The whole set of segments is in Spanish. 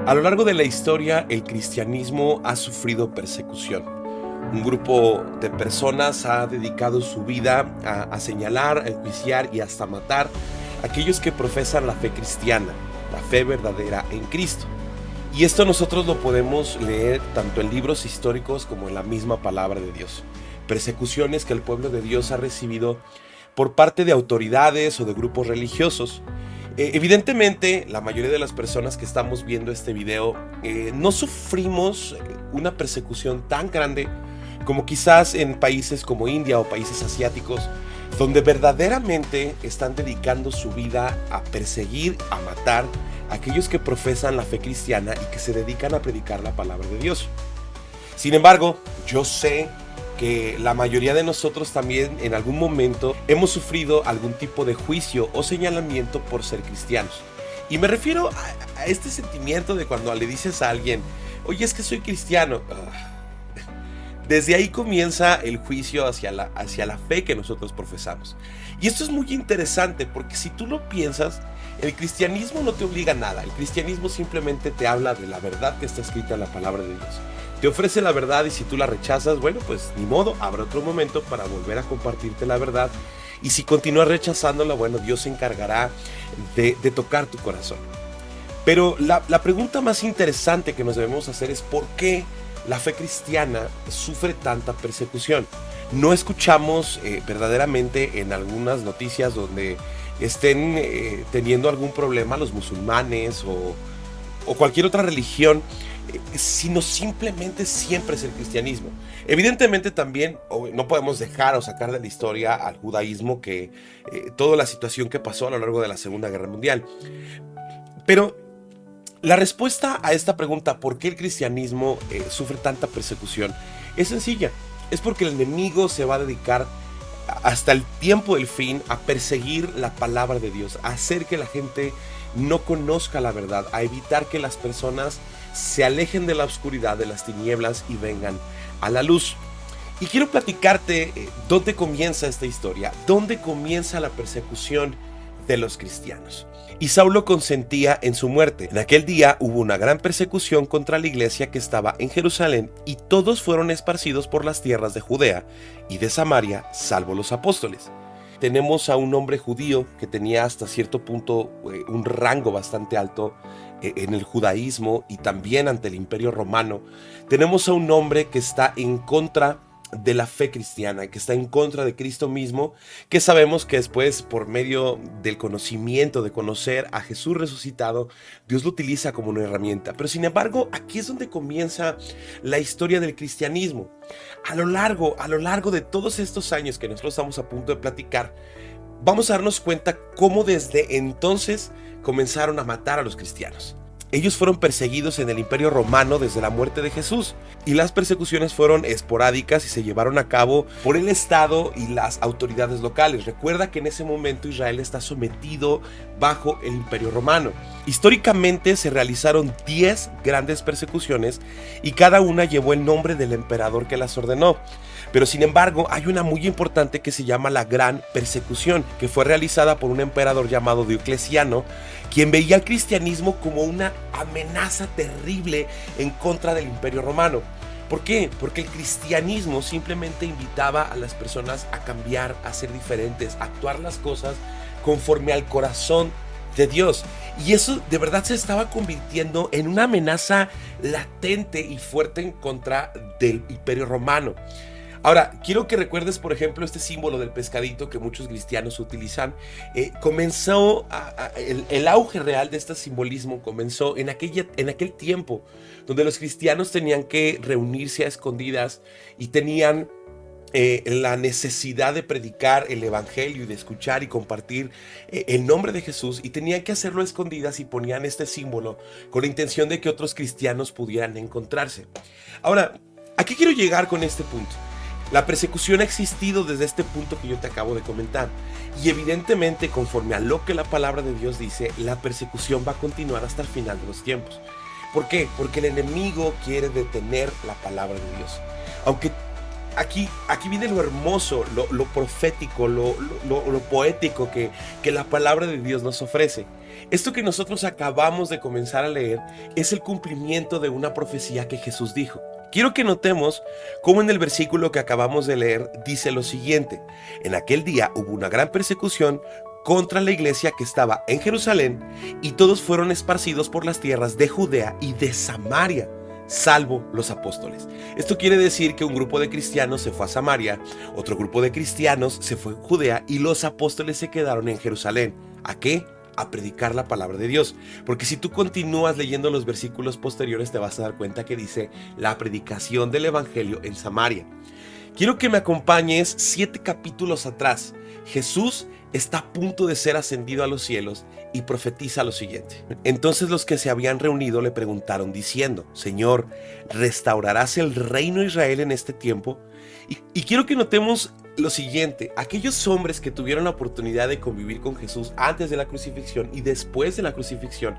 A lo largo de la historia, el cristianismo ha sufrido persecución. Un grupo de personas ha dedicado su vida a señalar, a enjuiciar y hasta matar a aquellos que profesan la fe cristiana, la fe verdadera en Cristo. Y esto nosotros lo podemos leer tanto en libros históricos como en la misma palabra de Dios. Persecuciones que el pueblo de Dios ha recibido por parte de autoridades o de grupos religiosos. Evidentemente, la mayoría de las personas que estamos viendo este video no sufrimos una persecución tan grande como quizás en países como India o países asiáticos, donde verdaderamente están dedicando su vida a perseguir, a matar a aquellos que profesan la fe cristiana y que se dedican a predicar la palabra de Dios. Sin embargo, yo sé que la mayoría de nosotros también en algún momento hemos sufrido algún tipo de juicio o señalamiento por ser cristianos. Y me refiero a este sentimiento de cuando le dices a alguien, oye, es que soy cristiano. Desde ahí comienza el juicio hacia la fe que nosotros profesamos. Y esto es muy interesante porque si tú lo piensas, el cristianismo no te obliga a nada. El cristianismo simplemente te habla de la verdad que está escrita en la palabra de Dios. Te ofrece la verdad y si tú la rechazas, bueno, pues ni modo, habrá otro momento para volver a compartirte la verdad. Y si continúas rechazándola, bueno, Dios se encargará de tocar tu corazón. Pero la pregunta más interesante que nos debemos hacer es ¿por qué la fe cristiana sufre tanta persecución? No escuchamos verdaderamente en algunas noticias donde estén teniendo algún problema los musulmanes o cualquier otra religión, sino simplemente siempre es el cristianismo. Evidentemente también no podemos dejar o sacar de la historia al judaísmo, que toda la situación que pasó a lo largo de la Segunda Guerra Mundial. Pero la respuesta a esta pregunta, ¿por qué el cristianismo sufre tanta persecución?, es sencilla. Es porque el enemigo se va a dedicar hasta el tiempo del fin a perseguir la palabra de Dios, a hacer que la gente no conozca la verdad, a evitar que las personas se alejen de la oscuridad, de las tinieblas y vengan a la luz. Y quiero platicarte dónde comienza esta historia, dónde comienza la persecución de los cristianos. Y Saulo consentía en su muerte. En aquel día hubo una gran persecución contra la iglesia que estaba en Jerusalén y todos fueron esparcidos por las tierras de Judea y de Samaria, salvo los apóstoles. Tenemos a un hombre judío que tenía hasta cierto punto un rango bastante alto en el judaísmo y también ante el Imperio Romano. Tenemos a un hombre que está en contra de la fe cristiana, que está en contra de Cristo mismo, que sabemos que después, por medio del conocimiento, de conocer a Jesús resucitado, Dios lo utiliza como una herramienta. Pero sin embargo, aquí es donde comienza la historia del cristianismo. A lo largo de todos estos años que nosotros estamos a punto de platicar, vamos a darnos cuenta cómo desde entonces comenzaron a matar a los cristianos. Ellos fueron perseguidos en el Imperio Romano desde la muerte de Jesús y las persecuciones fueron esporádicas y se llevaron a cabo por el Estado y las autoridades locales. Recuerda que en ese momento Israel está sometido bajo el Imperio Romano. Históricamente se realizaron 10 grandes persecuciones y cada una llevó el nombre del emperador que las ordenó. Pero sin embargo hay una muy importante que se llama la Gran Persecución, que fue realizada por un emperador llamado Diocleciano, quien veía al cristianismo como una amenaza terrible en contra del Imperio Romano. ¿Por qué? Porque el cristianismo simplemente invitaba a las personas a cambiar, a ser diferentes, a actuar las cosas conforme al corazón de Dios. Y eso de verdad se estaba convirtiendo en una amenaza latente y fuerte en contra del Imperio Romano. Ahora, quiero que recuerdes, por ejemplo, este símbolo del pescadito que muchos cristianos utilizan. El auge real de este simbolismo comenzó en aquel tiempo donde los cristianos tenían que reunirse a escondidas y tenían la necesidad de predicar el evangelio y de escuchar y compartir el nombre de Jesús, y tenían que hacerlo a escondidas y ponían este símbolo con la intención de que otros cristianos pudieran encontrarse. Ahora, ¿a qué quiero llegar con este punto? La persecución ha existido desde este punto que yo te acabo de comentar, y evidentemente, conforme a lo que la palabra de Dios dice, la persecución va a continuar hasta el final de los tiempos. ¿Por qué? Porque el enemigo quiere detener la palabra de Dios. Aunque aquí viene lo hermoso, lo profético, lo poético que la palabra de Dios nos ofrece. Esto que nosotros acabamos de comenzar a leer es el cumplimiento de una profecía que Jesús dijo. Quiero que notemos cómo en el versículo que acabamos de leer dice lo siguiente: en aquel día hubo una gran persecución contra la iglesia que estaba en Jerusalén, y todos fueron esparcidos por las tierras de Judea y de Samaria, salvo los apóstoles. Esto quiere decir que un grupo de cristianos se fue a Samaria, otro grupo de cristianos se fue a Judea y los apóstoles se quedaron en Jerusalén. ¿A qué? A predicar la palabra de Dios. Porque si tú continúas leyendo los versículos posteriores te vas a dar cuenta que dice la predicación del evangelio en Samaria. Quiero que me acompañes 7 capítulos atrás. Jesús está a punto de ser ascendido a los cielos y profetiza lo siguiente. Entonces los que se habían reunido le preguntaron diciendo: Señor, ¿restaurarás el reino de Israel en este tiempo? Y quiero que notemos lo siguiente: aquellos hombres que tuvieron la oportunidad de convivir con Jesús antes de la crucifixión y después de la crucifixión,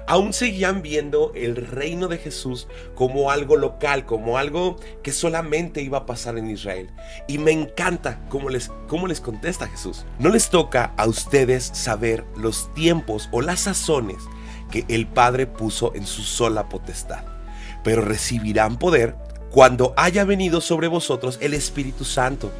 aún seguían viendo el reino de Jesús como algo local, como algo que solamente iba a pasar en Israel. Y me encanta cómo les contesta Jesús. No les toca a ustedes saber los tiempos o las sazones que el Padre puso en su sola potestad, pero recibirán poder cuando haya venido sobre vosotros el Espíritu Santo,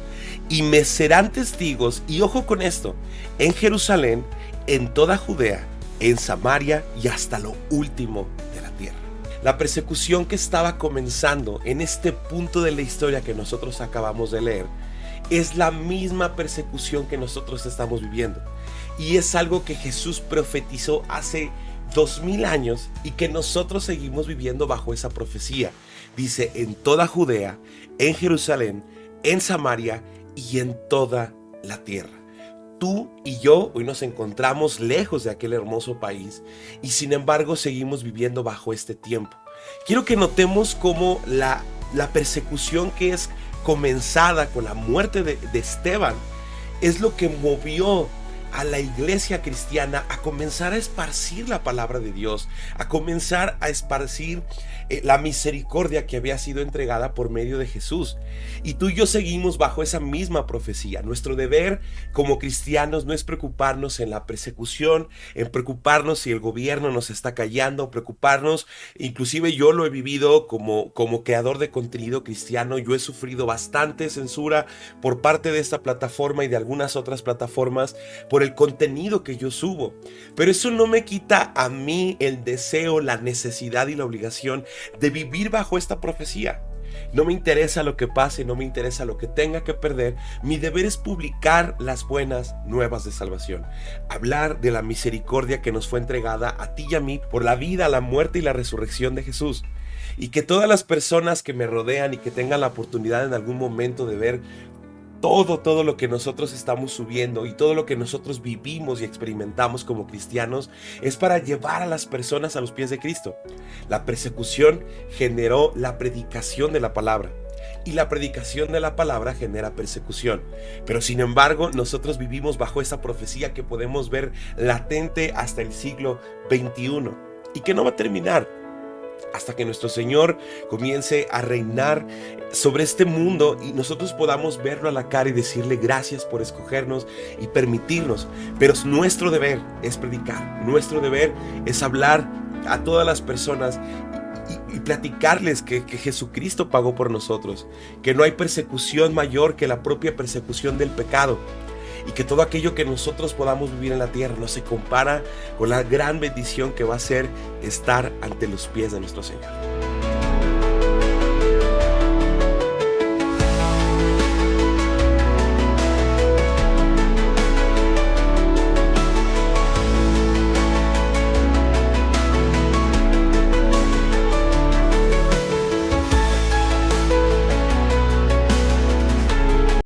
y me serán testigos, y ojo con esto, en Jerusalén, en toda Judea, en Samaria y hasta lo último de la tierra. La persecución que estaba comenzando en este punto de la historia que nosotros acabamos de leer es la misma persecución que nosotros estamos viviendo, y es algo que Jesús profetizó hace 2000 años y que nosotros seguimos viviendo bajo esa profecía. Dice: en toda Judea, en Jerusalén, en Samaria y en toda la tierra. Tú y yo hoy nos encontramos lejos de aquel hermoso país y sin embargo seguimos viviendo bajo este tiempo. Quiero que notemos cómo la persecución que es comenzada con la muerte de Esteban es lo que movió a la iglesia cristiana a comenzar a esparcir la palabra de Dios, a comenzar a esparcir la misericordia que había sido entregada por medio de Jesús. Y tú y yo seguimos bajo esa misma profecía. Nuestro deber como cristianos no es preocuparnos en la persecución, en preocuparnos si el gobierno nos está callando, preocuparnos, inclusive yo lo he vivido como creador de contenido cristiano. Yo he sufrido bastante censura por parte de esta plataforma y de algunas otras plataformas por el contenido que yo subo, pero eso no me quita a mí el deseo, la necesidad y la obligación de vivir bajo esta profecía. No me interesa lo que pase, no me interesa lo que tenga que perder. Mi deber es publicar las buenas nuevas de salvación, hablar de la misericordia que nos fue entregada a ti y a mí por la vida, la muerte y la resurrección de Jesús. Y que todas las personas que me rodean y que tengan la oportunidad en algún momento de ver todo lo que nosotros estamos subiendo y todo lo que nosotros vivimos y experimentamos como cristianos es para llevar a las personas a los pies de Cristo. La persecución generó la predicación de la palabra y la predicación de la palabra genera persecución. Pero sin embargo, nosotros vivimos bajo esa profecía que podemos ver latente hasta el siglo XXI y que no va a terminar hasta que nuestro Señor comience a reinar sobre este mundo y nosotros podamos verlo a la cara y decirle gracias por escogernos y permitirnos. Pero nuestro deber es predicar, nuestro deber es hablar a todas las personas y platicarles que Jesucristo pagó por nosotros, que no hay persecución mayor que la propia persecución del pecado. Y que todo aquello que nosotros podamos vivir en la tierra no se compara con la gran bendición que va a ser estar ante los pies de nuestro Señor.